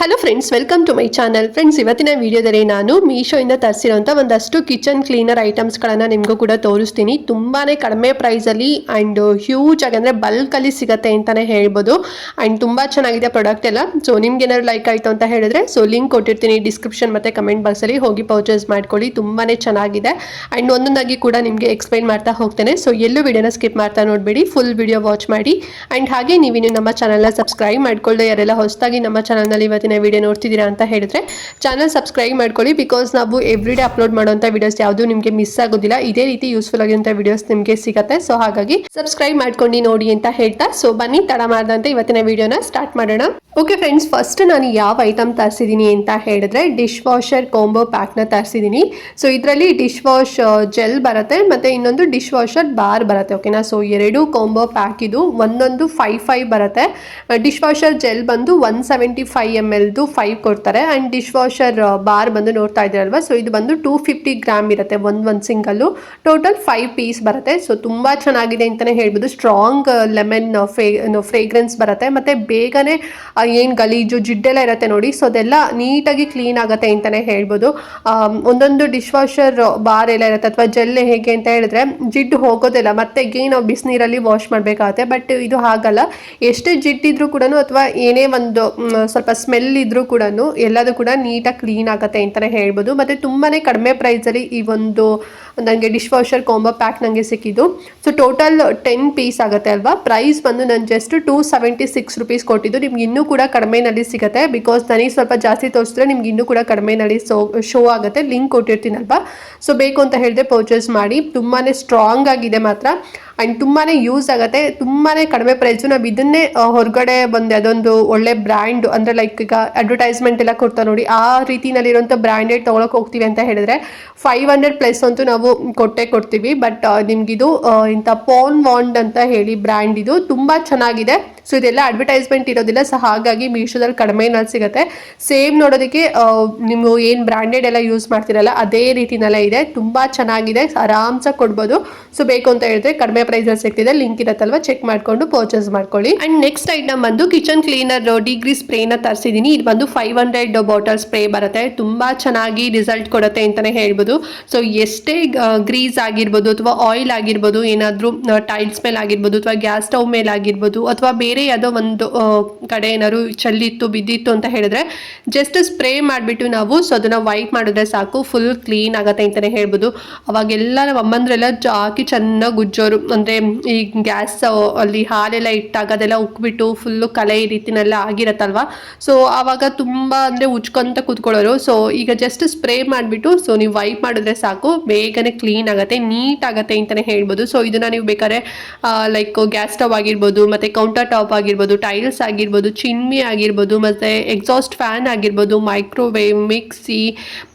Hello friends, welcome to my channel. Friends, ಇವತ್ತಿನ ವಿಡಿಯೋದಲ್ಲಿ ನಾನು ಮೀಶೋಯಿಂದ ತರಿಸಿರೋಂಥ ಒಂದಷ್ಟು ಕಿಚನ್ ಕ್ಲೀನರ್ ಐಟಮ್ಸ್ಗಳನ್ನು ನಿಮಗೂ ಕೂಡ ತೋರಿಸ್ತೀನಿ. ತುಂಬಾ ಕಡಿಮೆ ಪ್ರೈಸಲ್ಲಿ ಆ್ಯಂಡ್ ಹ್ಯೂಜ್ ಆಗಿ ಅಂದರೆ ಬಲ್ಕಲ್ಲಿ ಸಿಗುತ್ತೆ ಅಂತಲೇ ಹೇಳ್ಬೋದು. ಆ್ಯಂಡ್ ತುಂಬ ಚೆನ್ನಾಗಿದೆ ಪ್ರಾಡಕ್ಟ್ ಎಲ್ಲ. ಸೊ ನಿಮ್ಗೆ ಏನಾದ್ರು ಲೈಕ್ ಆಯಿತು ಅಂತ ಹೇಳಿದ್ರೆ ಲಿಂಕ್ ಕೊಟ್ಟಿರ್ತೀನಿ ಡಿಸ್ಕ್ರಿಪ್ಷನ್ ಮತ್ತು ಕಮೆಂಟ್ ಬಾಕ್ಸಲ್ಲಿ, ಹೋಗಿ ಪರ್ಚೇಸ್ ಮಾಡ್ಕೊಳ್ಳಿ. ತುಂಬಾ ಚೆನ್ನಾಗಿದೆ. ಆ್ಯಂಡ್ ಒಂದೊಂದಾಗಿ ಕೂಡ ನಿಮಗೆ ಎಕ್ಸ್ಪ್ಲೈನ್ ಮಾಡ್ತಾ ಹೋಗ್ತೇನೆ. ಸೊ ಎಲ್ಲೂ ವಿಡಿಯೋನ ಸ್ಕಿಪ್ ಮಾಡ್ತಾ ನೋಡಬೇಡಿ, ಫುಲ್ ವಿಡಿಯೋ ವಾಚ್ ಮಾಡಿ. ಆ್ಯಂಡ್ ಹಾಗೆ ನೀವಿನ್ನು ನಮ್ಮ ಚಾನಲ್ನ ಸಬ್ಸ್ಕ್ರೈಬ್ ಮಾಡ್ಕೊಳ್ಳಿ. ಯಾರೆಲ್ಲ ಹೊಸದಾಗಿ ನಮ್ಮ ಚಾನಲ್ನಲ್ಲಿ ಇವತ್ತಿನ ವಿಡಿಯೋ ನೋಡ್ತಿದ್ದೀರಾ ಅಂತ ಹೇಳಿದ್ರೆ ಚಾನಲ್ ಸಬ್ಸ್ಕ್ರೈಬ್ ಮಾಡ್ಕೊಳ್ಳಿ. ಬಿಕಾಸ್ ನಾವು ಎವ್ರಿಡೇ ಅಪ್ಲೋಡ್ ಮಾಡುವಂಥ ವಿಡಿಯೋಸ್ ಯಾವುದು ನಿಮಗೆ ಮಿಸ್ ಆಗೋದಿಲ್ಲ. ಇದೇ ರೀತಿ ಯೂಸ್ಫುಲ್ ಆಗಿರುವಂಥ ವಿಡಿಯೋಸ್ ನಿಮಗೆ ಸಿಗುತ್ತೆ. ಸೊ ಹಾಗಾಗಿ ಸಬ್ಸ್ಕ್ರೈಬ್ ಮಾಡ್ಕೊಂಡು ನೋಡಿ ಅಂತ ಹೇಳ್ತಾ, ಸೊ ಬನ್ನಿ ತಡ ಮಾಡ್ದಂತೆ ಇವತ್ತಿನ ವಿಡಿಯೋನ ಸ್ಟಾರ್ಟ್ ಮಾಡೋಣ. ಓಕೆ ಫ್ರೆಂಡ್ಸ್, ಫಸ್ಟ್ ನಾನು ಯಾವ ಐಟಮ್ ತರಿಸಿದ್ದೀನಿ ಅಂತ ಹೇಳಿದ್ರೆ ಡಿಶ್ ವಾಷರ್ ಕಾಂಬೋ ಪ್ಯಾಕ್ನ ತರಿಸಿದ್ದೀನಿ. ಸೊ ಇದರಲ್ಲಿ ಡಿಶ್ ವಾಶ್ ಜೆಲ್ ಬರುತ್ತೆ ಮತ್ತು ಇನ್ನೊಂದು ಡಿಶ್ ವಾಷರ್ ಬಾರ್ ಬರುತ್ತೆ. ಓಕೆನಾ. ಸೊ ಎರಡು ಕಾಂಬೋ ಪ್ಯಾಕ್ ಇದು. ಒಂದೊಂದು 5 ಬರುತ್ತೆ. ಡಿಶ್ ವಾಷರ್ ಜೆಲ್ ಬಂದು 175 ml 5 ಕೊಡ್ತಾರೆ. ಆ್ಯಂಡ್ ಡಿಶ್ ವಾಷರ್ ಬಾರ್ ಬಂದು ನೋಡ್ತಾ ಇದ್ದೀರಲ್ವಾ, ಸೊ ಇದು ಬಂದು 250 ಗ್ರಾಮ್ ಇರುತ್ತೆ. ಒಂದು ಸಿಂಗಲ್ಲು. ಟೋಟಲ್ 5 ಪೀಸ್ ಬರುತ್ತೆ. ಸೊ ತುಂಬ ಚೆನ್ನಾಗಿದೆ ಅಂತಲೇ ಹೇಳ್ಬೋದು. ಸ್ಟ್ರಾಂಗ್ ಲೆಮನ್ ಫ್ರೇಗ್ರೆನ್ಸ್ ಬರುತ್ತೆ ಮತ್ತು ಬೇಗನೆ ಏನು ಗಲೀಜು ಜಿಡ್ಡೆಲ್ಲ ಇರುತ್ತೆ ನೋಡಿ, ಸೊ ಅದೆಲ್ಲ ನೀಟಾಗಿ ಕ್ಲೀನ್ ಆಗುತ್ತೆ ಅಂತಲೇ ಹೇಳ್ಬೋದು. ಒಂದೊಂದು ಡಿಶ್ ವಾಷರ್ ಬಾರ್ ಎಲ್ಲ ಇರುತ್ತೆ ಅಥವಾ ಜೆಲ್ ಹೇಗೆ ಅಂತ ಹೇಳಿದ್ರೆ ಜಿಡ್ಡು ಹೋಗೋದಿಲ್ಲ, ಮತ್ತೆ ನಾವು ಬಿಸಿನೀರಲ್ಲಿ ವಾಶ್ ಮಾಡಬೇಕಾಗುತ್ತೆ. ಬಟ್ ಇದು ಹಾಗಲ್ಲ. ಎಷ್ಟೇ ಜಿಡ್ಡಿದ್ರೂ ಕೂಡ ಅಥವಾ ಏನೇ ಒಂದು ಸ್ವಲ್ಪ ಸ್ಮೆಲ್ ಇದ್ರೂ ಕೂಡ ಎಲ್ಲದೂ ಕೂಡ ನೀಟಾಗಿ ಕ್ಲೀನ್ ಆಗುತ್ತೆ ಅಂತಲೇ ಹೇಳ್ಬೋದು. ಮತ್ತು ತುಂಬಾ ಕಡಿಮೆ ಪ್ರೈಸಲ್ಲಿ ಈ ಒಂದು ನನಗೆ ಡಿಶ್ ವಾಷರ್ ಕಾಂಬೋ ಪ್ಯಾಕ್ ನನಗೆ ಸಿಕ್ಕಿದ್ದು. ಸೊ ಟೋಟಲ್ 10 ಪೀಸ್ ಆಗುತ್ತೆ ಅಲ್ವಾ. ಪ್ರೈಸ್ ಬಂದು ನಾನು ಜಸ್ಟ್ 276 ರೂಪೀಸ್ ಕೊಟ್ಟಿದ್ದು. ನಿಮ್ಗೆ ಇನ್ನೂ ಕೂಡ ಕಡಿಮೆನಲ್ಲಿ ಸಿಗುತ್ತೆ. ಬಿಕಾಸ್ ನನಗೆ ಸ್ವಲ್ಪ ಜಾಸ್ತಿ ತೋರಿಸಿದ್ರೆ ನಿಮ್ಗೆ ಇನ್ನೂ ಕೂಡ ಕಡಿಮೆನಲ್ಲಿ ಶೋ ಆಗುತ್ತೆ. ಲಿಂಕ್ ಕೊಟ್ಟಿರ್ತೀನಲ್ವಾ. ಸೊ ಬೇಕು ಅಂತ ಹೇಳಿದ್ರೆ ಪರ್ಚೇಸ್ ಮಾಡಿ. ತುಂಬಾ ಸ್ಟ್ರಾಂಗ್ ಆಗಿದೆ ಮಾತ್ರ. ಆ್ಯಂಡ್ ತುಂಬಾ ಯೂಸ್ ಆಗುತ್ತೆ. ತುಂಬಾ ಕಡಿಮೆ ಪ್ರೈಸು. ನಾವು ಇದನ್ನೇ ಹೊರಗಡೆ ಬಂದು ಅದೊಂದು ಒಳ್ಳೆ ಬ್ರ್ಯಾಂಡ್ ಅಂದರೆ ಲೈಕ್ ಈಗ ಅಡ್ವರ್ಟೈಸ್ಮೆಂಟ್ ಎಲ್ಲ ಕೊಡ್ತಾ ನೋಡಿ, ಆ ರೀತಿನಲ್ಲಿರುವಂಥ ಬ್ರ್ಯಾಂಡೆಡ್ ತೊಗೊಳಕ್ಕೆ ಹೋಗ್ತೀವಿ ಅಂತ ಹೇಳಿದ್ರೆ 500+ ಅಂತೂ ನಾವು ಕೊಡ್ತೀವಿ. ಬಟ್ ನಿಮಗಿದು ಇಂಥ ವಾಂಡ್ ಅಂತ ಹೇಳಿ ಬ್ರ್ಯಾಂಡ್ ಇದು ತುಂಬ ಚೆನ್ನಾಗಿದೆ. ಸೊ ಇದೆಲ್ಲ ಅಡ್ವರ್ಟೈಸ್ಮೆಂಟ್ ಇರೋದಿಲ್ಲ. ಸೊ ಹಾಗಾಗಿ ಮೀಶೋದಲ್ಲಿ ಕಡಿಮೆನಲ್ಲಿ ಸಿಗುತ್ತೆ. ಸೇಮ್ ನೋಡೋದಕ್ಕೆ ನೀವು ಏನು ಬ್ರ್ಯಾಂಡೆಡ್ ಎಲ್ಲ ಯೂಸ್ ಮಾಡ್ತೀರಲ್ಲ ಅದೇ ರೀತಿನೆಲ್ಲ ಇದೆ. ತುಂಬ ಚೆನ್ನಾಗಿದೆ. ಆರಾಮ್ಸಾಗಿ ಕೊಡ್ಬೋದು. ಸೊ ಬೇಕು ಅಂತ ಹೇಳಿದ್ರೆ ಕಡಿಮೆ ಪ್ರೈಸಲ್ಲಿ ಸಿಗ್ತಿದೆ. ಲಿಂಕ್ ಇರುತ್ತಲ್ವ, ಚೆಕ್ ಮಾಡಿಕೊಂಡು ಪರ್ಚೇಸ್ ಮಾಡ್ಕೊಳ್ಳಿ. ಆ್ಯಂಡ್ ನೆಕ್ಸ್ಟ್ ಐಟಮ್ ಬಂದು ಕಿಚನ್ ಕ್ಲೀನರ್ ಡಿಗ್ರಿ ಸ್ಪ್ರೇನ ತರಿಸಿದ್ದೀನಿ. ಇದು ಬಂದು 500 ಬಾಟಲ್ ಸ್ಪ್ರೇ ಬರುತ್ತೆ. ತುಂಬ ಚೆನ್ನಾಗಿ ರಿಸಲ್ಟ್ ಕೊಡುತ್ತೆ ಅಂತಲೇ ಹೇಳ್ಬೋದು. ಸೊ ಎಷ್ಟೇ ಗ್ರೀಸ್ ಆಗಿರ್ಬೋದು ಅಥವಾ ಆಯಿಲ್ ಆಗಿರ್ಬೋದು, ಏನಾದರೂ ಟೈಲ್ಸ್ ಮೇಲೆ ಆಗಿರ್ಬೋದು ಅಥವಾ ಗ್ಯಾಸ್ ಸ್ಟವ್ ಮೇಲೆ ಆಗಿರ್ಬೋದು ಅಥವಾ ಬೇರೆ ಯಾವುದೋ ಒಂದು ಕಡೆ ಏನಾದ್ರು ಚೆಲ್ಲಿತ್ತು ಬಿದ್ದಿತ್ತು ಅಂತ ಹೇಳಿದ್ರೆ ಜಸ್ಟ್ ಸ್ಪ್ರೇ ಮಾಡಿಬಿಟ್ಟು ನಾವು ಸೊ ಅದನ್ನು ವೈಪ್ ಮಾಡಿದ್ರೆ ಸಾಕು, ಫುಲ್ ಕ್ಲೀನ್ ಆಗುತ್ತೆ ಅಂತಲೇ ಹೇಳ್ಬೋದು. ಅವಾಗೆಲ್ಲ ನಮ್ಮ ಅಮ್ಮಂದ್ರೆಲ್ಲ ಹಾಕಿ ಚೆನ್ನಾಗಿ ಉಜ್ಜೋರು. ಅಂದರೆ ಈ ಗ್ಯಾಸ್ ಅಲ್ಲಿ ಹಾಲೆಲ್ಲ ಇಟ್ಟಾಗ ಅದೆಲ್ಲ ಉಕ್ಬಿಟ್ಟು ಫುಲ್ಲು ಕಲೆ ಈ ರೀತಿನೆಲ್ಲ ಆಗಿರತ್ತಲ್ವ. ಸೊ ಆವಾಗ ತುಂಬ ಅಂದರೆ ಉಜ್ಕೊಂತ ಕೂತ್ಕೊಳ್ಳೋರು. ಸೊ ಈಗ ಜಸ್ಟ್ ಸ್ಪ್ರೇ ಮಾಡಿಬಿಟ್ಟು ಸೊ ನೀವು ವೈಪ್ ಮಾಡಿದ್ರೆ ಸಾಕು, ಬೇಗನೆ ಕ್ಲೀನ್ ಆಗುತ್ತೆ, ನೀಟ್ ಆಗುತ್ತೆ ಅಂತಲೇ ಹೇಳ್ಬೋದು. ಸೊ ಇದನ್ನು ನೀವು ಬೇಕಾದ್ರೆ ಲೈಕ್ ಗ್ಯಾಸ್ ಸ್ಟವ್ ಆಗಿರ್ಬೋದು, ಮತ್ತು ಕೌಂಟರ್ ಟಾಪ್ ಆಗಿರ್ಬೋದು, ಟೈಲ್ಸ್ ಆಗಿರ್ಬೋದು, ಚಿನ್ಮಿ ಆಗಿರ್ಬೋದು, ಮತ್ತು ಎಕ್ಸಾಸ್ಟ್ ಫ್ಯಾನ್ ಆಗಿರ್ಬೋದು, ಮೈಕ್ರೋವೇವ್, ಮಿಕ್ಸಿ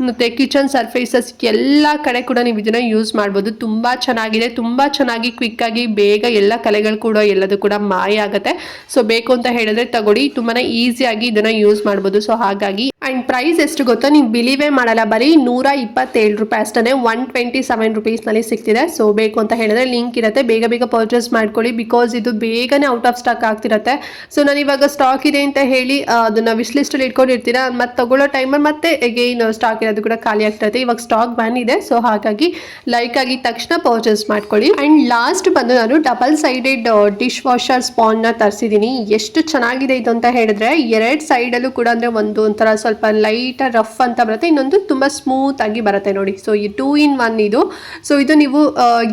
ಮತ್ತು ಕಿಚನ್ ಸರ್ಫೇಸಸ್ ಎಲ್ಲ ಕಡೆ ಕೂಡ ನೀವು ಇದನ್ನು ಯೂಸ್ ಮಾಡ್ಬೋದು. ತುಂಬ ಚೆನ್ನಾಗಿದೆ. ತುಂಬ ಚೆನ್ನಾಗಿ ಕ್ವಿಕ್ಕಾಗಿ ಬೇಗ ಎಲ್ಲ ಕಲೆಗಳು ಕೂಡ ಎಲ್ಲದೂ ಕೂಡ ಮಾಯ ಆಗುತ್ತೆ. ಸೊ ಬೇಕು ಅಂತ ಹೇಳಿದ್ರೆ ತಗೊಳ್ಳಿ. ತುಂಬಾ ಈಸಿಯಾಗಿ ಇದನ್ನು ಯೂಸ್ ಮಾಡ್ಬೋದು. ಸೊ ಹಾಗಾಗಿ ಆ್ಯಂಡ್ ಪ್ರೈಸ್ ಎಷ್ಟು ಗೊತ್ತಾ, ನೀವು ಬಿಲೀವೇ ಮಾಡಲ್ಲ, ಬರೀ 127 ರೂಪಾಯಿ ಅಷ್ಟೇ. 127 ರೂಪೀಸ್ನಲ್ಲಿ ಸಿಗ್ತಿದೆ. ಸೊ ಬೇಕು ಅಂತ ಹೇಳಿದ್ರೆ ಲಿಂಕ್ ಇರುತ್ತೆ, ಬೇಗ ಬೇಗ ಪರ್ಚೇಸ್ ಮಾಡ್ಕೊಳ್ಳಿ. ಬಿಕಾಸ್ ಇದು ಬೇಗನೆ ಔಟ್ ಆಫ್ ಸ್ಟಾಕ್ ಆಗ್ತಿರುತ್ತೆ. ಸೊ ನಾನು ಇವಾಗ ಸ್ಟಾಕ್ ಇದೆ ಅಂತ ಹೇಳಿ ಅದನ್ನು ವಿಶ್ ಲಿಸ್ಟಲ್ಲಿ ಇಟ್ಕೊಂಡಿರ್ತೀರಾ, ಮತ್ತೆ ತಗೊಳ್ಳೋ ಟೈಮಲ್ಲಿ ಮತ್ತೆ ಎಗೈನ್ ಸ್ಟಾಕ್ ಇರೋದು ಕೂಡ ಖಾಲಿ ಆಗ್ತಿರುತ್ತೆ. ಇವಾಗ ಸ್ಟಾಕ್ ಬಂದಿದೆ. ಸೊ ಹಾಗಾಗಿ ಲೈಕ್ ಆಗಿದ ತಕ್ಷಣ ಪರ್ಚೇಸ್ ಮಾಡ್ಕೊಳ್ಳಿ. ಆ್ಯಂಡ್ ಲಾಸ್ಟ್ ಬಂದು ನಾನು ಡಬಲ್ ಸೈಡೆಡ್ ಡಿಶ್ ವಾಷರ್ ಸ್ಪಾನ್ನ ತರಿಸಿದ್ದೀನಿ. ಎಷ್ಟು ಚೆನ್ನಾಗಿದೆ ಇದು ಅಂತ ಹೇಳಿದ್ರೆ 2 ಸೈಡಲ್ಲೂ ಕೂಡ ಅಂದರೆ ಒಂಥರ ಸ್ವಲ್ಪ ಲೈಟ್ ರಫ್ ಅಂತ ಬರುತ್ತೆ, ಇನ್ನೊಂದು ತುಂಬ ಸ್ಮೂತ್ ಆಗಿ ಬರುತ್ತೆ ನೋಡಿ. ಸೊ ಈ 2 in 1 ಇದು. ಸೊ ಇದು ನೀವು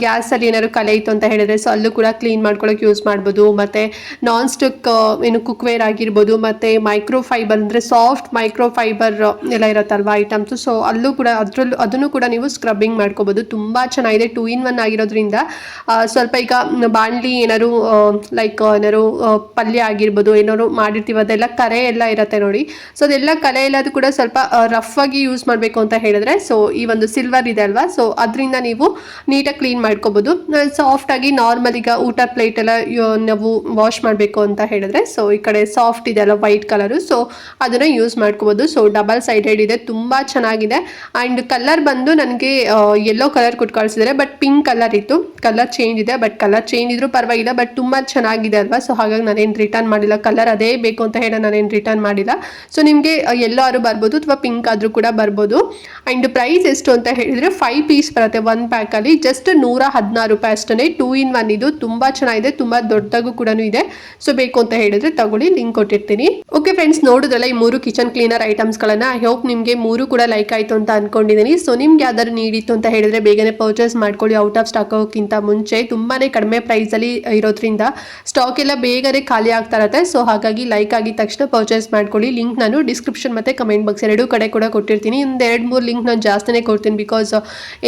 ಗ್ಯಾಸಲ್ಲಿ ಏನಾದ್ರು ಕಲೆ ಇತ್ತು ಅಂತ ಹೇಳಿದ್ರೆ ಸೊ ಅಲ್ಲೂ ಕೂಡ ಕ್ಲೀನ್ ಮಾಡ್ಕೊಳ್ಳೋಕೆ ಯೂಸ್ ಮಾಡ್ಬೋದು. ಮತ್ತು ನಾನ್ ಸ್ಟಿಕ್ ಏನು ಕುಕ್ವೇರ್ ಆಗಿರ್ಬೋದು, ಮತ್ತು ಮೈಕ್ರೋ ಫೈಬರ್ ಅಂದರೆ ಸಾಫ್ಟ್ ಮೈಕ್ರೋ ಫೈಬರ್ ಎಲ್ಲ ಇರುತ್ತಲ್ವ ಐಟಮ್ಸು. ಸೊ ಅಲ್ಲೂ ಕೂಡ ಅದನ್ನು ಕೂಡ ನೀವು ಸ್ಕ್ರಬ್ಬಿಂಗ್ ಮಾಡ್ಕೋಬೋದು. ತುಂಬ ಚೆನ್ನಾಗಿದೆ. 2 in 1 ಆಗಿರೋದ್ರಿಂದ ಸ್ವಲ್ಪ ಈಗ ಬಾಣಲಿ ಏನಾದ್ರು ಲೈಕ್ ಏನಾದ್ರು ಪಲ್ಯ ಆಗಿರ್ಬೋದು, ಏನಾದ್ರು ಮಾಡಿರ್ತೀವಿ ಅದೆಲ್ಲ ಕರೆ ಎಲ್ಲ ಇರುತ್ತೆ ನೋಡಿ. ಸೊ ಅದೆಲ್ಲ ಕಲೆ ಕೈಲಾದ್ರೂ ಕೂಡ ಸ್ವಲ್ಪ ರಫ್ ಆಗಿ ಯೂಸ್ ಮಾಡಬೇಕು ಅಂತ ಹೇಳಿದ್ರೆ ಸೊ ಈ ಒಂದು ಸಿಲ್ವರ್ ಇದೆ ಅಲ್ವಾ, ಸೊ ಅದರಿಂದ ನೀವು ನೀಟಾಗಿ ಕ್ಲೀನ್ ಮಾಡ್ಕೋಬಹುದು. ಸಾಫ್ಟ್ ಆಗಿ ನಾರ್ಮಲ್ ಈಗ ಊಟ ಪ್ಲೇಟ್ ಎಲ್ಲ ನಾವು ವಾಶ್ ಮಾಡಬೇಕು ಅಂತ ಹೇಳಿದ್ರೆ ಸೊ ಈ ಕಡೆ ಸಾಫ್ಟ್ ಇದೆ ಅಲ್ಲ ವೈಟ್ ಕಲರು, ಸೊ ಅದನ್ನ ಯೂಸ್ ಮಾಡ್ಕೋಬಹುದು. ಸೊ ಡಬಲ್ ಸೈಡೆಡ್ ಇದೆ, ತುಂಬಾ ಚೆನ್ನಾಗಿದೆ. ಅಂಡ್ ಕಲರ್ ಬಂದು ನನಗೆ ಯೆಲ್ಲೋ ಕಲರ್ ಕೊಟ್ಟು ಕಳಿಸಿದರೆ, ಬಟ್ ಪಿಂಕ್ ಕಲರ್ ಇತ್ತು. ಕಲರ್ ಚೇಂಜ್ ಇದೆ, ಬಟ್ ಕಲರ್ ಚೇಂಜ್ ಇದ್ರೂ ಪರವಾಗಿಲ್ಲ, ಬಟ್ ತುಂಬಾ ಚೆನ್ನಾಗಿದೆ ಅಲ್ವಾ. ಸೊ ಹಾಗಾಗಿ ನಾನೇನು ರಿಟರ್ನ್ ಮಾಡಿಲ್ಲ. ಕಲರ್ ಅದೇ ಬೇಕು ಅಂತ ಹೇಳಿ ನಾನೇನು ರಿಟರ್ನ್ ಮಾಡಿಲ್ಲ. ಸೊ ನಿಮಗೆ ಯೆಲ್ಲೋ ಆದ್ರೂ ಬರ್ಬೋದು ಅಥವಾ ಪಿಂಕ್ ಆದ್ರೂ ಕೂಡ ಬರ್ಬೋದು. ಅಂಡ್ ಪ್ರೈಸ್ ಎಷ್ಟು ಅಂತ ಹೇಳಿದ್ರೆ 5 ಪೀಸ್ ಬರುತ್ತೆ ಒಂದು ಪ್ಯಾಕ್ ಅಲ್ಲಿ, ಜಸ್ಟ್ 116 ರೂಪಾಯಿ ಅಷ್ಟೇ. 2 in 1 ಇದು ತುಂಬಾ ಚೆನ್ನಾಗಿದೆ, ತುಂಬಾ ದೊಡ್ಡದಾಗೂ ಕೂಡ ಇದೆ. ಸೊ ಬೇಕು ಅಂತ ಹೇಳಿದ್ರೆ ತಗೊಳ್ಳಿ, ಲಿಂಕ್ ಕೊಟ್ಟಿರ್ತೀನಿ. ಓಕೆ ಫ್ರೆಂಡ್ಸ್, ನೋಡಿದ್ರಲ್ಲ ಈ 3 ಕಿಚನ್ ಕ್ಲೀನರ್ ಐಟಮ್ಸ್ ಗಳನ್ನ. ಐ ಹೋಪ್ ನಿಮಗೆ 3 ಕೂಡ ಲೈಕ್ ಆಯ್ತು ಅಂತ ಅನ್ಕೊಂಡಿದ್ದೀನಿ. ಸೊ ನಿಮ್ಗೆ ಯಾವ್ದಾದ್ರು ನೀಡಿತ್ತು ಅಂತ ಹೇಳಿದ್ರೆ ಬೇಗನೆ ಪರ್ಚೇಸ್ ಮಾಡ್ಕೊಳ್ಳಿ, ಔಟ್ ಆಫ್ ಸ್ಟಾಕ್ ಆಗೋಕ್ಕಿಂತ ಮುಂಚೆ. ತುಂಬಾನೇ ಕಡಿಮೆ ಪ್ರೈಸ್ ಅಲ್ಲಿ ಇರೋದ್ರಿಂದ ಸ್ಟಾಕ್ ಎಲ್ಲ ಬೇಗನೆ ಖಾಲಿ ಆಗ್ತಾ ಇರುತ್ತೆ. ಸೊ ಹಾಗಾಗಿ ಲೈಕ್ ಆಗಿದ ತಕ್ಷಣ ಪರ್ಚೇಸ್ ಮಾಡ್ಕೊಳ್ಳಿ. ಲಿಂಕ್ ನಾನು ಡಿಸ್ಕ್ರಿಪ್ಷನ್ ಮತ್ತೆ ಕಮೆಂಟ್ ಬಾಕ್ಸ್ ಎರಡೂ ಕಡೆ ಕೂಡ ಕೊಟ್ಟಿರ್ತೀನಿ. ಒಂದು 2-3 ಲಿಂಕ್ ನಾನು ಜಾಸ್ತಿನೇ ಕೊಡ್ತೀನಿ, ಬಿಕಾಸ್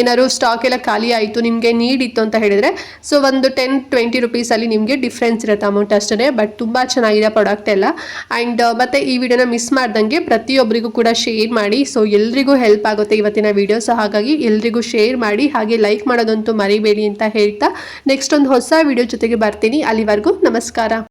ಏನಾದ್ರು ಸ್ಟಾಕ್ ಎಲ್ಲ ಖಾಲಿ ಆಯಿತು ನಿಮಗೆ ನೀಡ್ ಇತ್ತು ಅಂತ ಹೇಳಿದ್ರೆ ಸೊ ಒಂದು 10-20 ರುಪೀಸ್ ಅಲ್ಲಿ ನಿಮಗೆ ಡಿಫ್ರೆನ್ಸ್ ಇರುತ್ತೆ ಅಮೌಂಟ್ ಅಷ್ಟೇ. ಬಟ್ ತುಂಬಾ ಚೆನ್ನಾಗಿದೆ ಪ್ರಾಡಕ್ಟ್ ಎಲ್ಲ. ಅಂಡ್ ಮತ್ತೆ ಈ ವಿಡಿಯೋನ ಮಿಸ್ ಮಾಡ್ದಂಗೆ ಪ್ರತಿಯೊಬ್ಬರಿಗೂ ಕೂಡ ಶೇರ್ ಮಾಡಿ. ಸೊ ಎಲ್ರಿಗೂ ಹೆಲ್ಪ್ ಆಗುತ್ತೆ ಇವತ್ತಿನ ವಿಡಿಯೋ. ಸೊ ಹಾಗಾಗಿ ಎಲ್ರಿಗೂ ಶೇರ್ ಮಾಡಿ, ಹಾಗೆ ಲೈಕ್ ಮಾಡೋದಂತೂ ಮರಿಬೇಡಿ ಅಂತ ಹೇಳ್ತಾ ನೆಕ್ಸ್ಟ್ ಒಂದು ಹೊಸ ವಿಡಿಯೋ ಜೊತೆಗೆ ಬರ್ತೀನಿ. ಅಲ್ಲಿವರೆಗೂ ನಮಸ್ಕಾರ.